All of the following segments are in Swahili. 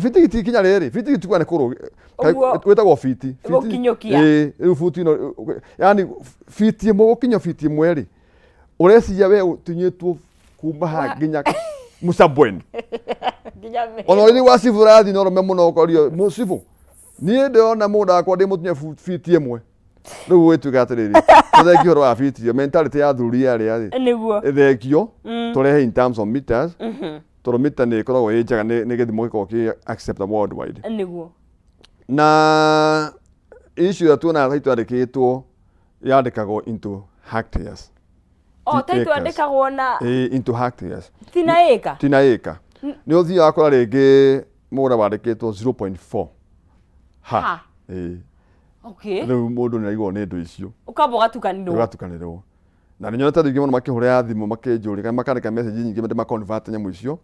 Fiti gitikinya riri, fiti gitukwa ne kuru. Wetagwo fiti. Gukinyokia. Futi no, yani fiti mo gukinyo fiti mweri. Ureciria we utinyitwo kuma ha nginya Musabweni. Ono ni wasivurathi no rome muno korio musivu. Nie ndona mundu akwa ndi mutunye fiti imwe. Riu wituga atiriri. Tuthekio rwa fiti, mentality ya thuri yari ari. Niguo. Thekio turehe in terms of meters. Toro mita ni koragwo injaga ni githimo giko ki acceptable worldwide. Niguo. Na issue ya tuona haitu andikitwo yandikagwo into hectares. Taitu andikagwo na into hectares. Tina eka. Ni uthia wakora ringi mura wandikitwo 0.4 ha. Okay. Riu mundu ni aigwo ni ndu icio. Ukamba gatukanirwo. Gatukanirwo. Na ni nyonete ringi muno makihura thimu makinjuri kana makandika message nyingi mende ma convert nyamu icio.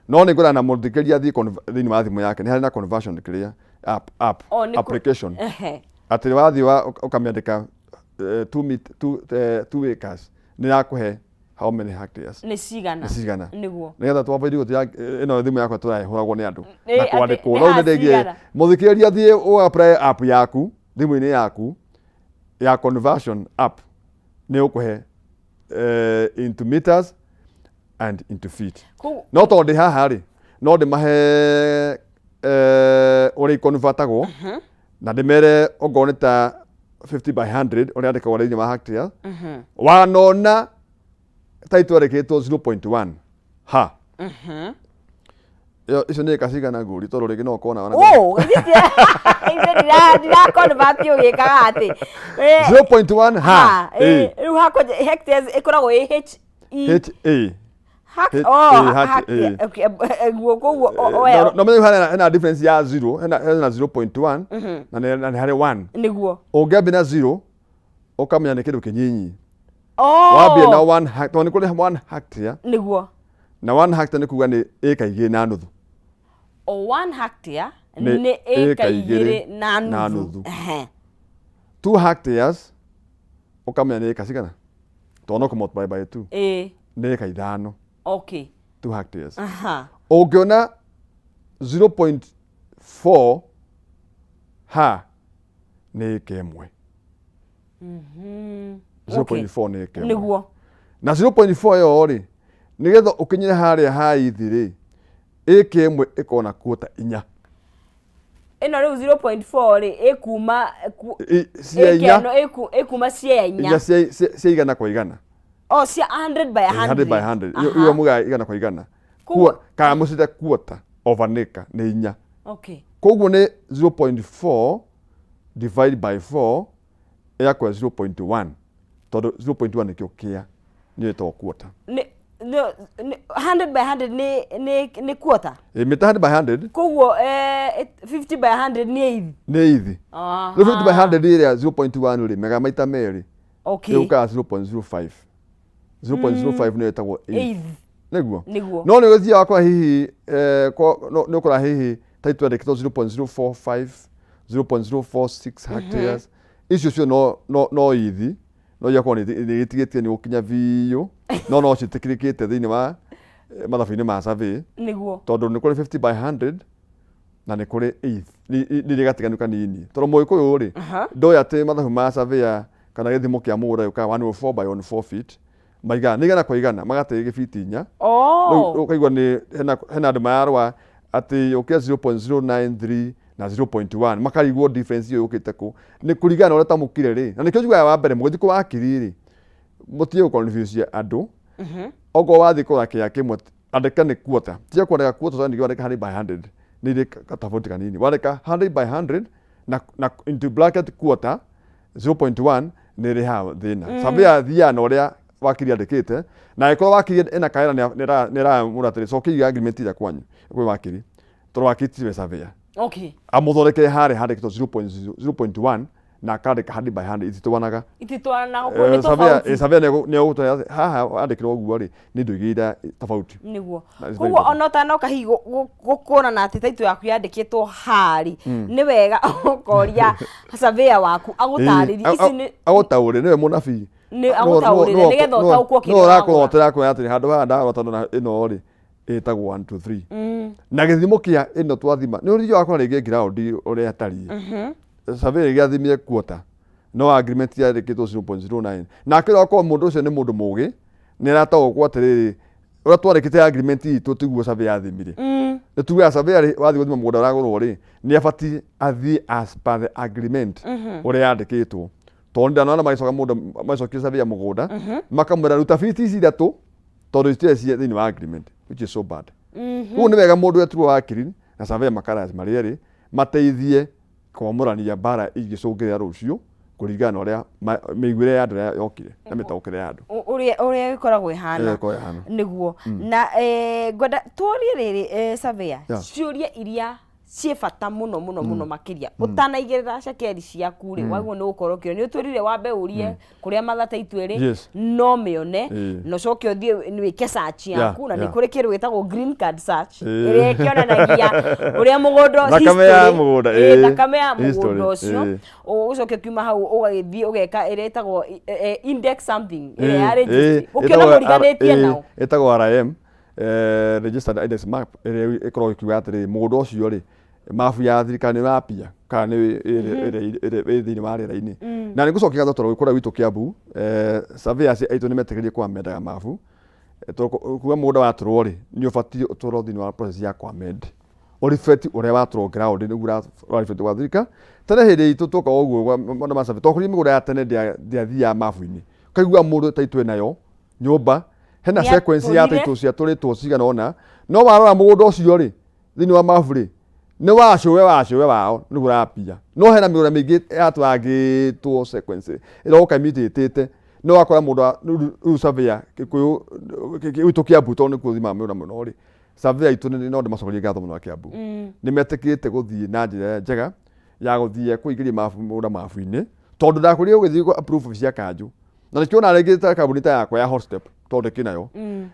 No ni ngora na mundikiria thini wa thimu yake ni hari na conversion clear app application. Ati wathi ukamiandika 2 acres ni yakuhe how many hectares? Ni cigana. Niguo. Nigetha twambaire gutia ino thimu yakwa turahuragwo ni andu. Na kwandikwo no ndege muthikiria thie o apply app yaku thimu-ini yaku ya conversion app ni ukuhe into meters and into feet. No to ndi haha ri no ndi mahe uri convertagwo na ndimere ongone ta 50 by 100 uri andika wale ni ma hectare wanona taitu reketwo 0.1 ha icio ni kasigana nguri toro rigi no kona wana ndira convert ugikaga ati 0.1 ha riu hako hectares ikoragwo ha okay no me hana difference ya 0 hana 0.1 na ni hari 1 niguo ungebi na 0 ukamenya ni kindu kinyinyi wambia na 1 hectare ni kule 1 hectare niguo na 1 hectare ni kuga ni eka 2 na nuthu 1 hectare ni eka 2 na nuthu 2 hectares ukamenya ni eka sigana tono ko multiply by 2 ni eka 5 okay 2 hectares ungiona 0.4 ha ni eka 1 0.4 ni eka 1 niguo na 0.4 yo ri nigetha ukinyire haria ha ithi ri eka 1 ikona quota 4 ino riu 0.4 ri ikuma ikuma cia 4 cia igana kwa igana cia 100 by 100 100 by 100 iyo muga igana kwa igana ka musita quota of an acre ni 4 okay koguo ni 0.4 divide by 4 yakwa 0.1 todo 0.1 nikio kia ni to quota ni 100 by 100 ni quarter mita 100 by 100 koguo 50 by 100 ni ithi 50 by 100 iria 0.1 ri mega maita meri okay uka 0.05 0.05 ni etagwo eighth niguo niguo no ni guthia wakwa hihi no kora hihi taitu andikitwo 0.045 0.046 hectares icio cio no ithi no yakwa ni gitigitie ni gukinya biu no citikirikite thiini wa mathabu-ini ma survey niguo tondu ni kuri 50 by 100 na ni kuri eighth ni rigatiganuka kanini tondu muikuyu ri ndoya ati mathabu ma survey kana githimo kia mugura yuka 104 by 4 feet maiga ni gana kwa igana magate gifiti 4 riu ukaigwa ni hena andu mayarwa ati ukia 0.093 na 0.1 makarigwo difference iyo yukite ku ni kurigana ora tamukire ri na nikyo juga wa mbere mugithi ku wakiri ri mutie ku confuse andu ogo wathi ku rakia kimwe andika ni quarter tia ku andika quarter so ndiko andika 100 by 100 ni ri katafauti kanini wandika 100 by 100 na into bracket quarter 0.1 ni ri ha thina sabia thia na uria wakiri andikite na iko wakiri ina kaira ni ra muratiri so kiga agreement ya kwanyu kwe wakiri toro wakiti we savia okay amuthoreke hare handikitwo 0.1 na kandika 100 by 100 ititwanaga ko ni tofauti savia ne ugutoya haha andikirwo guo ri ni ndu igira tofauti niguo koguo onota no kahi gukona na ati taitu yaku yandikitwo hari ni wega ukoria savia waku agutaririe ici ni agutaure niwe munabii ni agutaurire nigetha utaukwo kindu no rakorwo atirakwo ati handu haha ndarota na ino ri itagwo 1 2 3 na githimo kia ino twathima ni uri yakora rege ground uri atari survey gĩathimire quarter no agreement ya rĩkĩtwo 0.09 na kĩrĩa kwa mũndũ ũcio nĩ mũndũ mũgĩ nĩ ratagwo kwa atĩrĩrĩ ũrĩa twarĩkĩte agreement itũ tiguo survey yathimire nĩ tugaga survey wathiĩ gũthima mũgũnda ũragũrwo rĩ nĩ abatiĩ athiĩ as per the agreement ũrĩa yandĩkĩtwo tondũ ndanona magĩcoka mũndũ macokia survey ya mũgũnda makamwĩra ruta biti ici ithatũ tondũ itirĩ cia thĩinĩ wa agreement which is so bad rĩu nĩ wega mũndũ etuo wakiri na survey makaras marĩ erĩ mateithie kwamũrania mbara ingĩcũngĩrĩra rũciũ kũringana na ũrĩa mĩiguĩre ya andũ arĩa yokire na mĩtaũkĩre ya andũ ũrĩa ĩkoragwo ĩhana nĩguo na ngwenda tuorie rĩrĩ surveyor ciũria iria ciĩ bata mũno makĩria ũtanaigĩrĩra cekeri ciaku rĩ waguo nĩ gũkorwo kĩo nĩ ũtwĩrire wambe ũrie kũrĩa mathatha itwĩrĩ no mĩone no coke ũthiĩ wĩke search yaku na nĩ kũrĩ kĩrũ gĩtagwo green card search ĩrĩa ĩkĩonanagia ũrĩa mũgũnda thakame ya mũgũnda ũcio ũcoke kiuma hau ũgagĩthiĩ ũgeka ĩrĩa ĩtagwo index something ĩrĩa ya register ũkĩona mũriganĩtie nao ĩtagwo RM registered index map ĩrĩa ĩkoragwo ĩkiuga atĩrĩ mũgũnda ũcio rĩ mabu ya thirikari nĩ yapia kana nĩ thĩinĩ wa rĩera-inĩ na nĩ gũcokia gatho tondũ kũrĩa gwitũ Kiambu surveyors aitũ nĩ metĩkĩrie kwamendaga mabu kuga mũgũnda watũrwo rĩ nĩ ũbatiĩ ũtũrwo thĩinĩ wa process ya kwamend ũribeti ũrĩa watũrwo ground nĩguo ũribeti gwa thirika tene hĩndĩ itũ tũka ũguo maũndũ ma survey tokũrĩ mĩgũnda ya tene ndĩathiaga mabu-inĩ kaigua mũndũ taitũ nayo nyũmba hena sequence ya taitũ cia tũrĩtwo cigana ona no warora mũgũnda ũcio rĩ thĩinĩ wa mabu rĩ nĩ wacũwe wao nĩguo rapia no hena mĩgũnda mĩingĩ yatwagĩtwo sequence ĩroka imitĩtĩte no wakora mũndũ rĩu surveyor gwitũ Kiambu tondũ nĩkuo thima mĩgũnda mũno rĩ surveyor itũ no ndĩmacokerie ngatho mũno wa Kiambu nĩ metĩkĩte gũthiĩ na njĩra njega ya gũthiĩ kũingĩria mũgũnda mabu-inĩ tondũ ndakũrĩa ũgĩthiĩ approve cia kanjũ na nĩkĩo na rĩngĩ ta kambuni ta yakwa ya Hotstep tondũ kĩnayo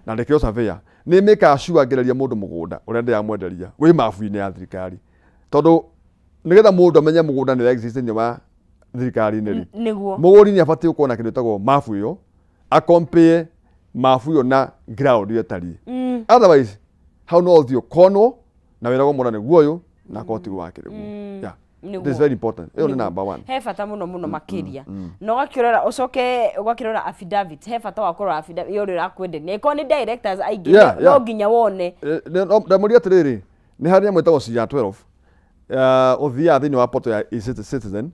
na nĩkĩo surveyor nĩ make sure ngereria mũndũ mũgũnda ũrĩa ndĩramwenderia wĩ mabu-inĩ ya thirikari tondũ nĩgetha mũndũ amenye mũgũnda nĩ exist thĩinĩ wa thirikari-inĩ rĩ mũgũri nĩ abatiĩ gũkorwo na kĩndũ gĩtagwo mabu ĩyo a compare mabu ĩyo na ground ĩyo ĩtariĩ otherwise hau no ũthiĩ ũkonwo na wĩragwo mũndũ nĩguo ũyũ na koti wake rĩguo this is very important ĩyo nĩ number one he bata mũno makĩria na ũgakĩrora ũcoke ũgakĩrora affidavit he bata wa kũrora affidavit ĩyo ũrakwenderia ĩkorwo nĩ directors aingĩ no nginya wone ndamũria atĩrĩrĩ nĩ harĩ nyamũ ĩtagwo CR12 ũthiaga thĩinĩ wa portal ya eCitizen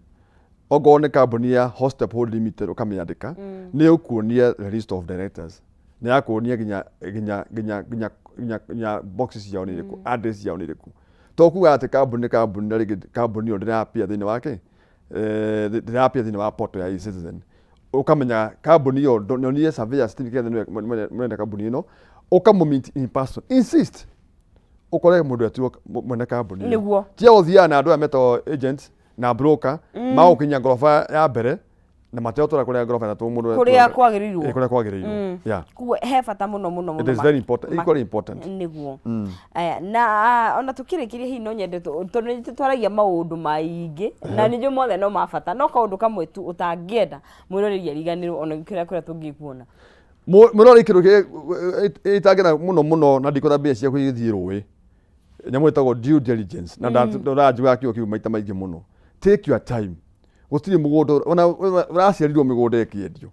okorwo nĩ kambuni ya Hotstep Hold Limited ũkamĩandĩka nĩ ũkuonia the list of directors nĩ yakuonia nginya boxes ciao nĩ irĩkũ address ciao nĩ irĩkũ to kuga atĩ kambuni ĩyo ndĩrapia thĩinĩ wake ndĩrapia thĩinĩ wa portal ya eCitizen ũkamenya kambuni ĩyo nĩonire surveyor certificate mwene kambuni ĩno ũkamũmeet in person insist ũkore mũndũ atuo mwene kambuni nĩguo tia ũthiaga na andũ aya metagwo agents na broker magũkinya ngoroba ya mbere na mateo tora kũrĩa ngoroba ĩtatũ mũndũ kũrĩa kwagĩrĩirwo kuo he bata mũno it is very important equally important nĩguo na ona tũkĩrĩkĩria hihi no nyende tondũ nĩ tũtwaragia maũndũ maingĩ na nĩnjũ mothe no mabata no kaũndũ kamwe tu ũtangĩenda mwĩroreria riganĩrwo ona kũrĩa tũngĩkuona mwĩrore kĩndũ itangĩenda mũno na ndikona mbia ciaku igĩthiĩ rũĩ nyamũ ĩtagwo due diligence na ndaranjuga kĩo kĩu maita maingĩ mũno take your time gũtirĩ mũgũnda ona ũraciarirwo mĩgũnda ĩkĩendio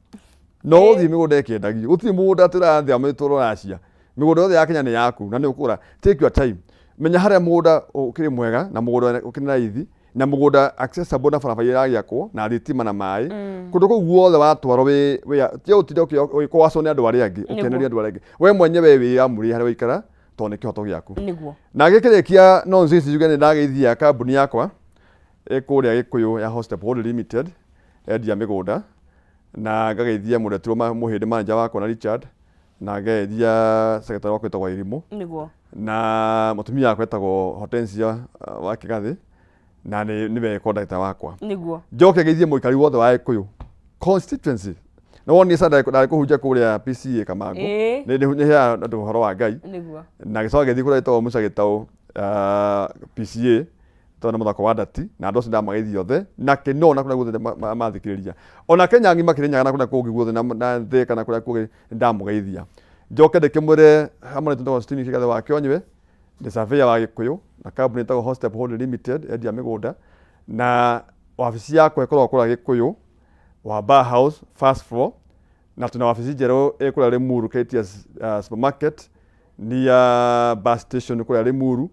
no ũthiĩ mĩgũnda ĩkĩendagio gũtirĩ mũgũnda tũrathia mĩtũrwo racia mĩgũnda yothe ya Kenya nĩ yaku na nĩ ũkũra take your time menya harĩa mũgũnda ũkĩrĩ mwega na mũgũnda ũkĩrĩ na raithi na mũgũnda accessible na barabara ĩragĩakwo na thitima na maĩ kũndũ kũu guothe watwarwo tia ũtinde ũkĩwacwo nĩ andũ arĩa angĩ ũkeneria andũ arĩa angĩ we mwenyewe wĩamũrie harĩa ũikara tondũ nĩ kĩhoto gĩaku na gĩkĩrĩkia no nzici yuge nĩ ndageithia kambuni yakwa kũrĩa Gĩkũyũ ya Hotstep Hold Limited endia mĩgũnda na ngageithia mũndũ mũhĩndĩ manager wakwa na Richard na ngageithia secretary wakwa etagwo Irimũ na mũtumia wakwa etagwo Hortensia wa Kĩgathĩ na nĩwe conductor wakwa njoke ngeithie mũikari wothe wa Gĩkũyũ constituency no woni sada ndarĩ kũhunjia kũrĩa PCA Kamango nĩ hea andũ ũhoro wa Ngai na gĩcoka gĩthiĩ kũrĩa etagwo Musa Gĩtaũ PCA tondũ mũthako wa ndati na andũ acio ndamageithia othe na kĩno na kũrĩa guothe mathikĩrĩria ona Kenya ngima Kĩrĩnyaga na kũrĩa kũngĩ guothe na thĩ kana kũrĩa kũngĩ ndamũgeithia njoke ndĩkĩmwĩre hamwe na tondũ Steve Kĩgathe wa Kĩonywe nĩ surveyor wa Gĩkũyũ na kambuni ĩtagwo Hostep Hold Limited endia mĩgũnda, na wabici yakwa ĩkoragwo kũrĩa Gĩkũyũ wa Bar House first floor, na tuna wabici njerũ ĩkũrĩa Limuru KTS supermarket near bus station kũrĩa Limuru,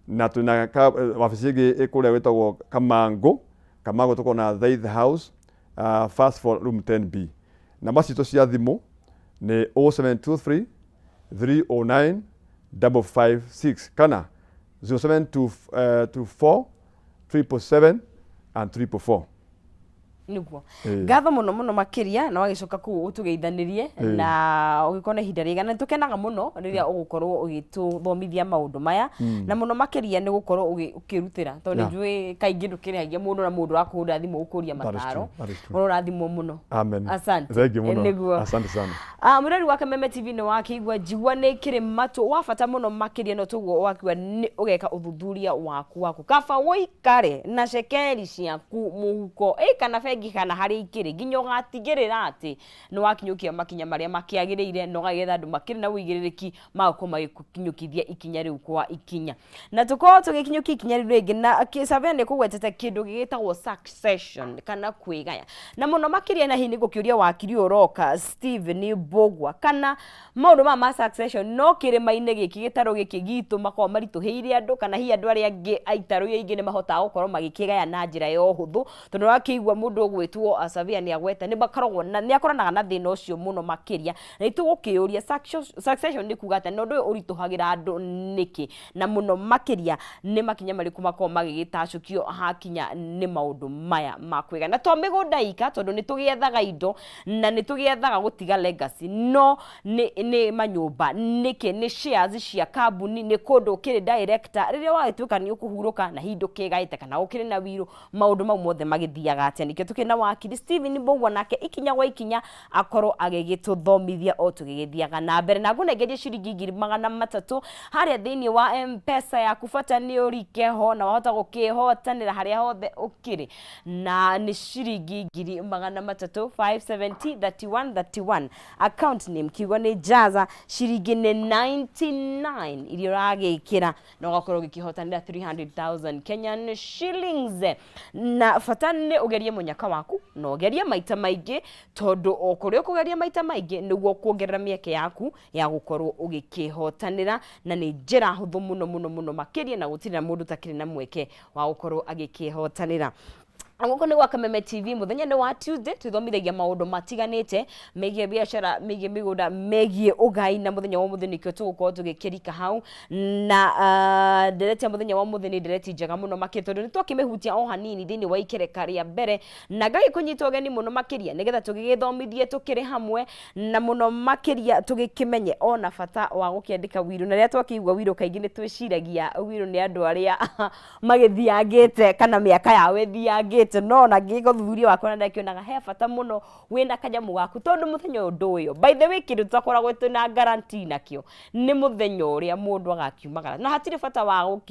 na tuna wabici ĩngĩ ĩkũrĩa gwĩtagwo Kamango tuko na Faith House first floor room 10B. Namba citũ cia thimũ nĩ 0723 309 556 kana 0724 777 and 344. Niguo ngatho muno makiria na wagicoka ku utugeithanirie na ugikona ihinda rigana tukenaga muno riria ugukorwo ugituthomithia maundu maya na muno makiria ni gukorwo ukirutira tondu njui kaingi ndukirihagia mundu na mundu akuhunda thimu ukuria mataro urathimo muno. Amen. Asante. Thank you muno. Asante sana. Murari wa Kameme TV ni wakigwa jigwa ni kiri matu wafata muno makiria no tuguo wakiwa ni ugeka uthuthuria waku kaba woikare na shekeri ciaku muhuko kana kana hari ikiri nginya ugatigirira ati ni wakinyukia makinya maria makiagirire no gagetha andu makiri na uigiririki magako magikinyukithia ikinya riu kwa ikinya na tuko tugikinyukia ikinya riu ringi na kisavia ni kugwetete kindu gigitagwo succession kana kwigaya na muno makiria na hini gukiuria wakiri uroka Steven Bogwa kana maundu ma succession no kirima-ini giki gitaro giki gitu makwa marituheire andu kana hi andu aria angi aitaro ingi ni mahota gukorwo magikigaya na njira ya uhuthu tondu wakigwa mundu gwitwo asavia ni agweta ni bakarogwo na ni akoranaga na thina ucio muno makiria na itugukiuria succession ni kuga ati nondu urituhagira andu niki na muno makiria ni makinya mariku makwa magigitacukio hakinya ni maundu maya makwiga na to migunda ika tondu ni tugiethaga indo na ni tugiethaga gutiga legacy no ni manyumba niki ni shares cia kambuni ni kundu kiri director riria wagituka ni ukuhuruka na hindu kigaite kana ukiri na wiru maundu mau mothe magithiaga atia nikio tukina wakiri Steven Bogwa nake ikinya gwa ikinya akorwo agigituthomithia o tugigithiaga na mbere na ngunegerie ciringi 300 haria thiini wa M-Pesa yaku bata ni urike ho na wahota gukihotanira haria hothe ukiri na ni ciringi 300 570 account name kiugo ni Jaza ciringi ni 99 iria uragikira na ugakorwo gikihotanira 300,000 Kenyan shillings na bata ni ugerie munyaka waku no geria maita maingi tondu okurio kugeria maita maingi niguo kuongerera mieke yaku ya gukorwo ugikihotanira na ni njira huthu muno makiria na gutirira mundu takiri na mweke wa gukorwo agikihotanira. Angoko ni wa Kameme TV muthenya ni wa Tuesday tuthomithagia maundu matiganite megie biashara megie migunda megie ugai na muthenya wa muthenya kio tugukorwo tugikirika hau na ndereti muthenya wa muthenya ndereti njega muno makiri tondu ni twakimehutia o hanini thini wa ikereka ria mbere na gagi kunyita ugeni muno makiria nigetha tugigithomithie tukiri hamwe na muno makiria tugikimenye ona bata wa gukiandika wiru na ria twakigwa wiru kaingi ni twiciragia wiru ni andu aria magithiangite kana miaka yawe thiangite no na ngigothuria wakona ndakionaga he bata muno wina kanyamu gaku tondu muthenya undu uyo by the way kindu twakoragwo twina guarantee nakio ni muthenya uria mundu agakiumagara na hatire bata wa